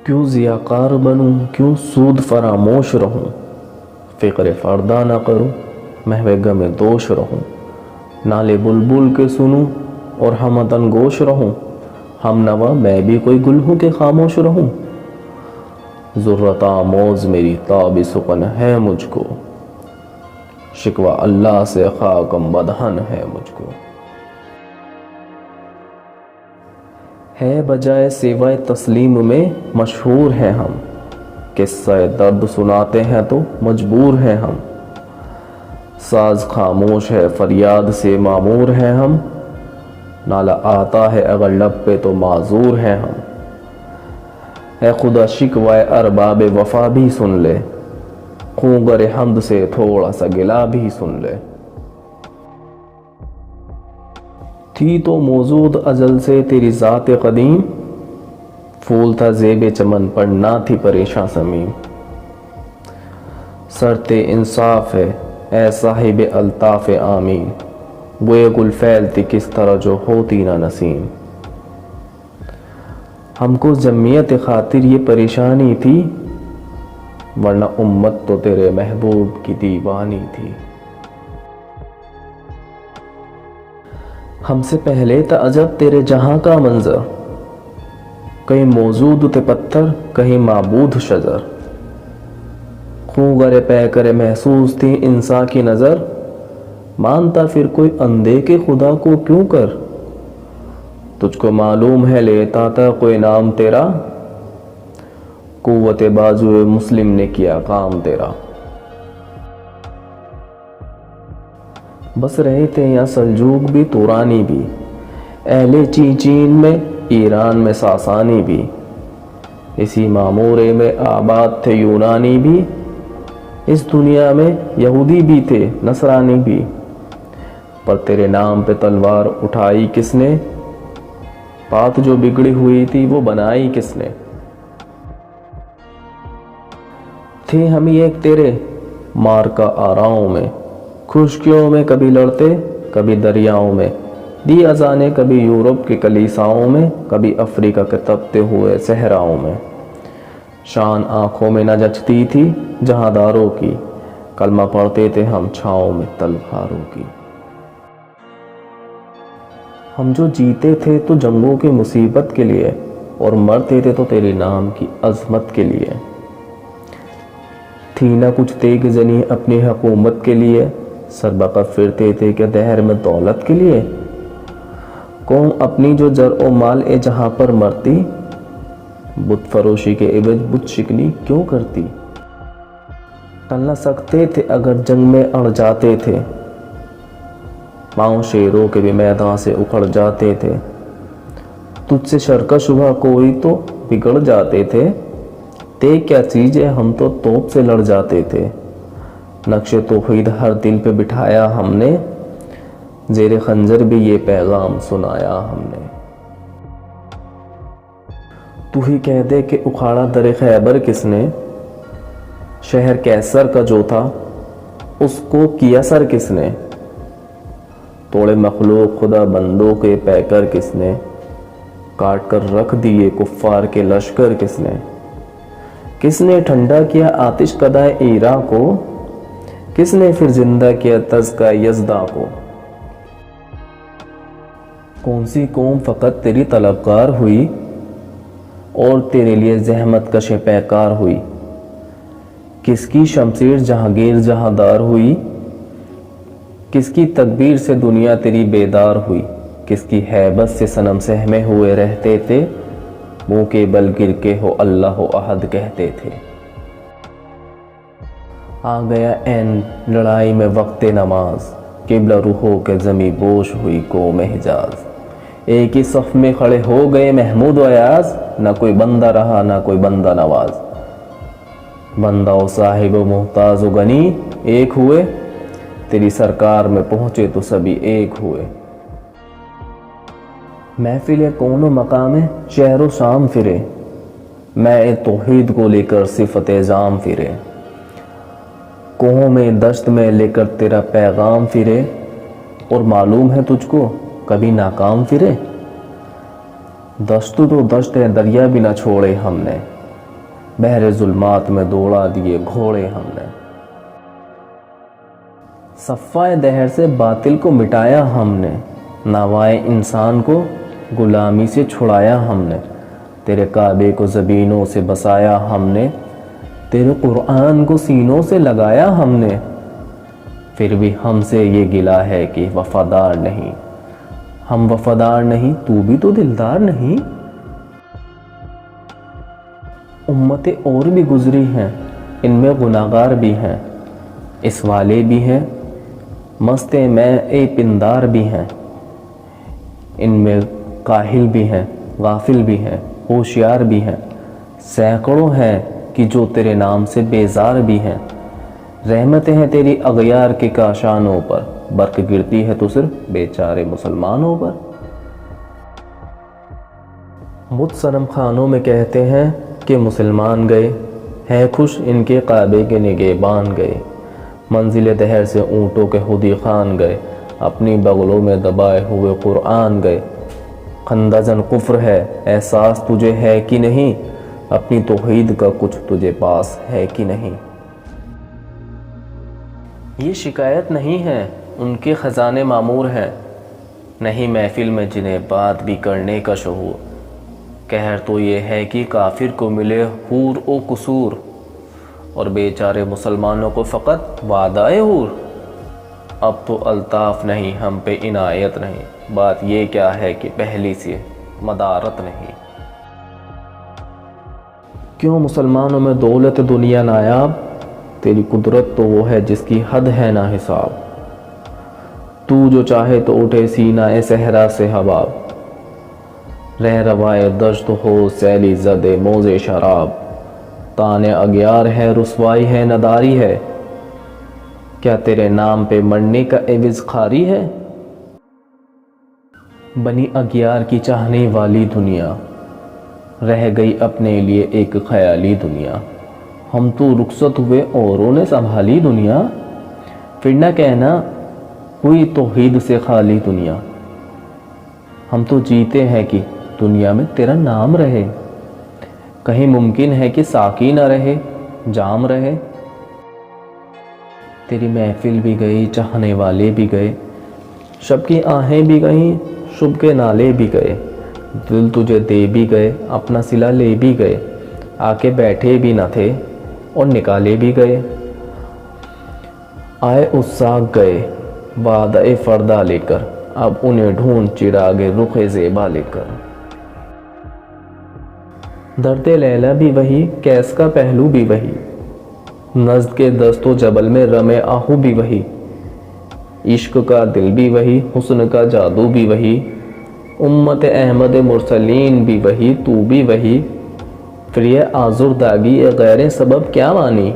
کیوں ضیاءکار بنوں، کیوں سود فراموش رہوں، فکر فردا نہ کروں، محو غم دوش رہوں، نالے بلبل کے سنوں اور ہمدن گوش رہوں، ہم نوا میں بھی کوئی گل ہوں کہ خاموش رہوں، ضرورت آموز میری تاب سخن ہے مجھ کو، شکوہ اللہ سے خاکم بدہن ہے مجھ کو، ہے بجائے سوائے تسلیم میں مشہور ہیں ہم، قصہ درد سناتے ہیں تو مجبور ہیں ہم، ساز خاموش ہے فریاد سے معمور ہیں ہم، نالہ آتا ہے اگر لب پہ تو معذور ہیں ہم، اے خدا شکوہ ارباب وفا بھی سن لے، خونگر حمد سے تھوڑا سا گلا بھی سن لے، تھی تو موجود ازل سے تیری ذات قدیم، پھول تھا زیب چمن پر نہ تھی پریشاں سمیم، سرت انصاف ہے اے صاحب الطاف آمین، بوئے گل پھیلتی کس طرح جو ہوتی نہ نسیم، ہم کو جمعیت خاطر یہ پریشانی تھی، ورنہ امت تو تیرے محبوب کی دیوانی تھی، ہم سے پہلے تھا عجب تیرے جہاں کا منظر، کہیں موجود تھے پتھر کہیں معبود شجر، خونگر پے کرے محسوس تھی انسا کی نظر، مانتا پھر کوئی اندھے کے خدا کو کیوں کر، تجھ کو معلوم ہے لیتا تھا کوئی نام تیرا، قوت بازو مسلم نے کیا کام تیرا، بس رہے تھے یا سلجوق بھی تورانی بھی، اہل چین میں ایران میں ساسانی بھی، اسی معمورے میں آباد تھے یونانی بھی، اس دنیا میں یہودی بھی تھے نصرانی بھی، پر تیرے نام پہ تلوار اٹھائی کس نے، بات جو بگڑی ہوئی تھی وہ بنائی کس نے، تھے ہم ہی ایک تیرے مارکا آراؤں میں، خشکیوں میں کبھی لڑتے کبھی دریاؤں میں، دی اذانیں کبھی یورپ کے کلیساؤں میں، کبھی افریقہ کے تپتے ہوئے صحراؤں میں، شان آنکھوں میں نہ جچتی تھی جہاں داروں کی، کلمہ پڑھتے تھے ہم چھاؤں میں تلواروں کی، ہم جو جیتے تھے تو جنگوں کی مصیبت کے لیے، اور مرتے تھے تو تیرے نام کی عظمت کے لیے، تھی نہ کچھ تیگ زنی اپنی حکومت کے لیے، سربقہ پھرتے تھے کہ دہر میں دولت کے لیے، قوم اپنی جو زر و مال جہاں پر مرتی، بت فروشی کے عوض بت شکنی کیوں کرتی، ٹل نہ سکتے تھے اگر جنگ میں اڑ جاتے تھے، پاؤں شیروں کے بھی میدان سے اکھڑ جاتے تھے، تجھ سے شرکش ہوا کوئی تو بگڑ جاتے تھے، تے کیا چیز ہے ہم تو توپ سے لڑ جاتے تھے، نقش توحید ہر دل پہ بٹھایا ہم نے، زیر خنجر بھی یہ پیغام سنایا ہم نے، تو ہی کہہ دے کہ اکھاڑا در خیبر کس نے، شہر کیسر کا جو تھا اس کو کیا سر کس نے، توڑے مخلوق خدا بندوں کے پیکر کس نے، کاٹ کر رکھ دیے کفار کے لشکر کس نے ٹھنڈا کیا آتش قدائے ایرا کو، کس نے پھر زندہ کیا تزکا یزدا کو، کون سی قوم فقط تیری طلبگار ہوئی، اور تیرے لیے زحمت کش پیکار ہوئی، کس کی شمشیر جہانگیر جہاندار ہوئی، کس کی تکبیر سے دنیا تیری بیدار ہوئی، کس کی ہیبت سے صنم سہمے ہوئے رہتے تھے، منہ کے بل گر کے ہو اللہ احد کہتے تھے، آ گیا این لڑائی میں وقت نماز، قبلہ رخوں کے زمیں بوش ہوئی قوم حجاز، ایک ہی صف میں کھڑے ہو گئے محمود و ایاز، نہ کوئی بندہ رہا نہ کوئی بندہ نواز، بندہ و صاحب و محتاج و غنی ایک ہوئے، تیری سرکار میں پہنچے تو سبھی ایک ہوئے، محفل کون و مقام شہر و شام پھرے، میں توحید کو لے کر صفت جام پھرے، قوم دشت میں لے کر تیرا پیغام پھرے، اور معلوم ہے تجھ کو کبھی ناکام پھرے، دشت تو دشت ہے دریا بھی نہ چھوڑے ہم نے، بحر ظلمات میں دوڑا دیے گھوڑے ہم نے، صفائے دہر سے باطل کو مٹایا ہم نے، نوائے انسان کو غلامی سے چھڑایا ہم نے، تیرے کعبے کو زبینوں سے بسایا ہم نے، تیرے قرآن کو سینوں سے لگایا ہم نے، پھر بھی ہم سے یہ گلہ ہے کہ وفادار نہیں، ہم وفادار نہیں، تو بھی تو دلدار نہیں۔ امتیں اور بھی گزری ہیں، ان میں گناہگار بھی ہیں، اس والے بھی ہیں، مست میں اے پندار بھی ہیں، ان میں کاہل بھی ہیں، غافل بھی ہیں، ہوشیار بھی ہیں، سینکڑوں ہیں کہ جو تیرے نام سے بیزار بھی ہیں، رحمتیں ہیں تیری اغیار کے کاشانوں پر، برق گرتی ہے تو صرف بیچارے مسلمانوں پر۔ بت صنم خانوں میں کہتے ہیں کہ مسلمان گئے، ہے خوش ان کے کعبے کے نگہبان گئے، منزل دہر سے اونٹوں کے خودی خان گئے، اپنی بغلوں میں دبائے ہوئے قرآن گئے، خندزن کفر ہے احساس تجھے ہے کہ نہیں، اپنی توحید کا کچھ تجھے پاس ہے کہ نہیں۔ یہ شکایت نہیں ہے، ان کے خزانے معمور ہیں، نہیں محفل میں جنہیں بات بھی کرنے کا شعور، قہر تو یہ ہے کہ کافر کو ملے حور و قصور، اور بیچارے مسلمانوں کو فقط وعدہ حور۔ اب تو الطاف نہیں، ہم پہ عنایت نہیں، بات یہ کیا ہے کہ پہلی سی مدارت نہیں۔ کیوں مسلمانوں میں دولت دنیا نایاب، تیری قدرت تو وہ ہے جس کی حد ہے نا حساب، تو جو چاہے تو اٹھے سینہ صحرا سے حباب، رہ روائے دشت ہو سیلی زد موز شراب، تانے اگیار ہے رسوائی ہے نداری ہے، کیا تیرے نام پہ مرنے کا عوض خاری ہے؟ بنی اگیار کی چاہنے والی دنیا، رہ گئی اپنے لیے ایک خیالی دنیا، ہم تو رخصت ہوئے اوروں نے سنبھالی دنیا، پھر نہ کہنا ہوئی توحید سے خالی دنیا، ہم تو جیتے ہیں کہ دنیا میں تیرا نام رہے، کہیں ممکن ہے کہ ساقی نہ رہے جام رہے، تیری محفل بھی گئی چاہنے والے بھی گئے، شب کی آہیں بھی گئیں شب کے نالے بھی گئے، دل تجھے دے بھی گئے اپنا صلہ لے بھی گئے، آ کے بیٹھے بھی نہ تھے اور نکالے بھی گئے، آئے اس ساغ گئے وعدہ فردہ لے کر، اب انہیں ڈھونڈ چراغ رخ زیبا لے کر، درد لیلا بھی وہی کیس کا پہلو بھی وہی، نزد کے دست و جبل میں رم آہو بھی وہی، عشق کا دل بھی وہی حسن کا جادو بھی وہی، امت احمد مرسلین بھی وہی تو بھی وہی، پھر یہ آزردگی غیر سبب کیا مانی،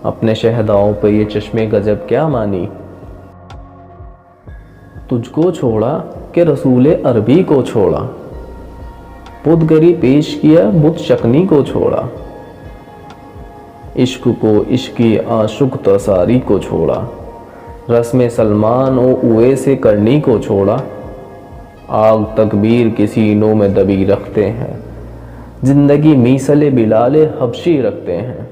اپنے شہداؤں پہ یہ چشم غضب کیا مانی، تجھ کو چھوڑا کہ رسول عربی کو چھوڑا، بت گری پیش کیا بت شکنی کو چھوڑا، عشق کو عشقی عاشق تساری کو چھوڑا، رسم سلمان و اوے سے کرنی کو چھوڑا، آگ تکبیر کے سینوں میں دبی رکھتے ہیں، زندگی میسل بلال حبشی رکھتے ہیں،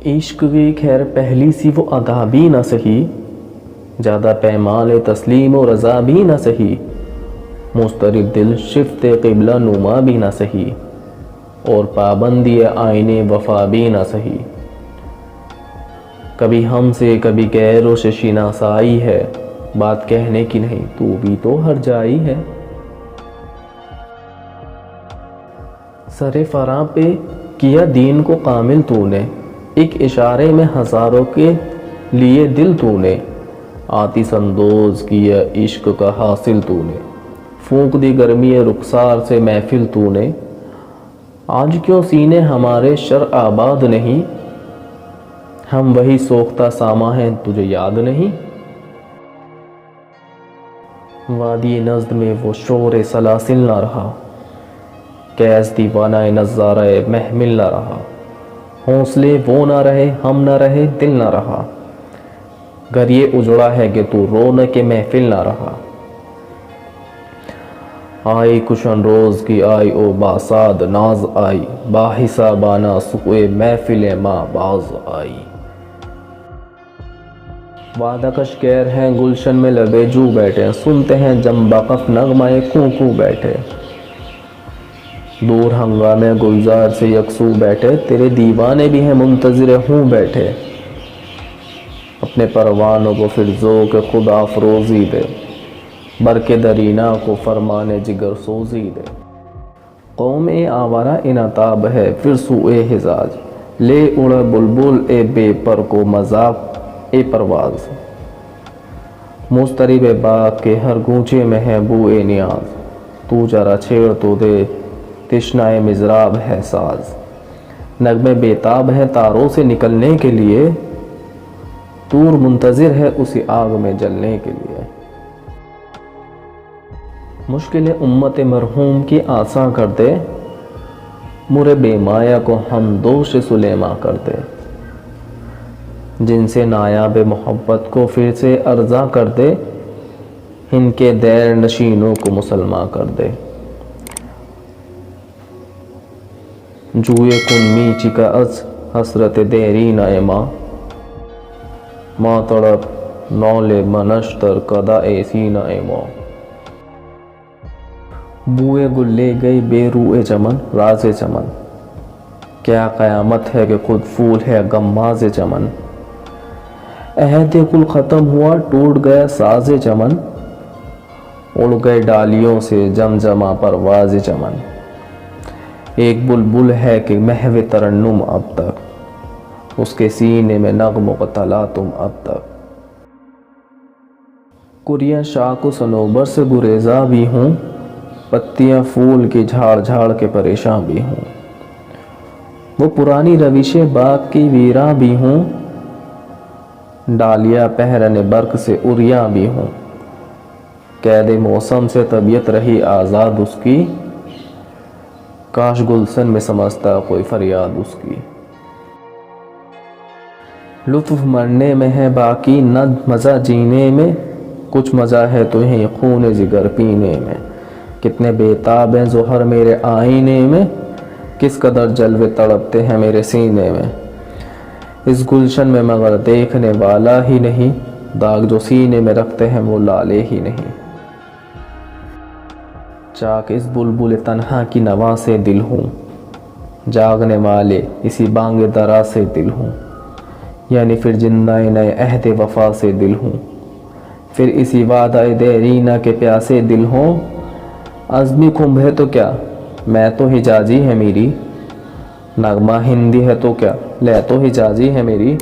عشق کی خیر پہلی سی وہ ادا بھی نہ سہی، زیادہ پیمال تسلیم و رضا بھی نہ سہی، مضطرب دل شفت قبلہ نما بھی نہ سہی، اور پابندی آئین وفا بھی نہ سہی، کبھی ہم سے کبھی غیروں سے شناسائی ہے، بات کہنے کی نہیں تو بھی تو ہر جائی ہے، سر فراں پہ کیا دین کو کامل تو نے، ایک اشارے میں ہزاروں کے لیے دل تو نے، آتش اندوز کیا عشق کا حاصل تو نے، پھونک دی گرمی رخسار سے محفل تو نے، آج کیوں سینے ہمارے شر آباد نہیں، ہم وہی سوختہ ساما ہیں تجھے یاد نہیں، وادی نزد میں وہ شور سلاسل نہ رہا، کیس دیوانہ نظارہ محمل نہ رہا، حوصلے وہ نہ رہے ہم نہ رہے دل نہ رہا، گھر یہ اجڑا ہے کہ تو رونق محفل نہ رہا، آئی کشن روز کی آئی او باساد ناز آئی، باحسابانہ سکوے محفل ماں باز آئی۔ وعدہ کش کیر ہیں گلشن میں لبے جو بیٹھے، سنتے ہیں جم بقف نغمہ کو بیٹھے۔ دور ہنگامے گلزار سے یکسو بیٹھے، تیرے دیوانے بھی ہیں منتظر ہوں بیٹھے۔ اپنے پروانوں کو پھر ذوق خدا افروزی دے، برق درینا کو فرمان جگر سوزی دے۔ قوم آوارہ انعطاب ہے پھر سوئے حجاز، لے اڑ بلبل اے بے پر کو مذاق اے پرواز۔ مضطرب باغ کے ہر گونچے میں ہے بوئے نیاز، تو ذرا چھیڑ تو دے تشنائے مضراب ہے ساز۔ نغمے بیتاب ہے تاروں سے نکلنے کے لیے، طور منتظر ہے اسی آگ میں جلنے کے لیے۔ مشکل امت مرحوم کی آساں کر دے، مرے بے مایا کو ہم دوش سلیماں کر دے۔ جن سے نایاب محبت کو پھر سے ارزاں کر دے، ان کے دیر نشینوں کو مسلماں کر دے۔ جوئے کن میچی کا از حسرت دیرین ماں، ماں تڑپ نولے منشتر کدا ایسین ماں۔ بوئے گل لے گئی بے روئے چمن راز چمن، کیا قیامت ہے کہ خود پھول ہے غماز چمن۔ عہد گل ختم ہوا ٹوٹ گیا ساز چمن، اڑ گئے ڈالیوں سے جم جما پرواز چمن۔ ایک بلبل ہے کہ محو ترنم اب تک، اس کے سینے میں نغموں کا تلا تم اب تک۔ کریاں شاخ و صنوبر سے گریزاں بھی ہوں، پتیاں پھول کی جھاڑ جھاڑ کے پریشاں بھی ہوں۔ وہ پرانی روشیں باغ کی ویراں بھی ہوں، ڈالیاں پہرن برق سے اریاں بھی ہوں۔ قید موسم سے طبیعت رہی آزاد اس کی، کاش گلشن میں سمجھتا کوئی فریاد اس کی۔ لطف مرنے میں ہے باقی نہ مزہ جینے میں، کچھ مزہ ہے تمہیں خون جگر پینے میں۔ کتنے بیتاب ہیں ظہر میرے آئینے میں، کس قدر جلوے تڑپتے ہیں میرے سینے میں۔ اس گلشن میں مگر دیکھنے والا ہی نہیں، داغ جو سینے میں رکھتے ہیں وہ لالے ہی نہیں۔ چاک اس بلبل تنہا کی نوا سے دل ہوں، جاگنے والے اسی بانگ درا سے دل ہوں۔ یعنی پھر زندہ نئے عہد وفا سے دل ہوں، پھر اسی وعدہ دیرینہ کے پیاسے دل ہوں۔ عزمی کھمب ہے تو کیا میں تو حجازی ہے میری، نغمہ ہندی ہے تو کیا لے تو حجازی ہے میری۔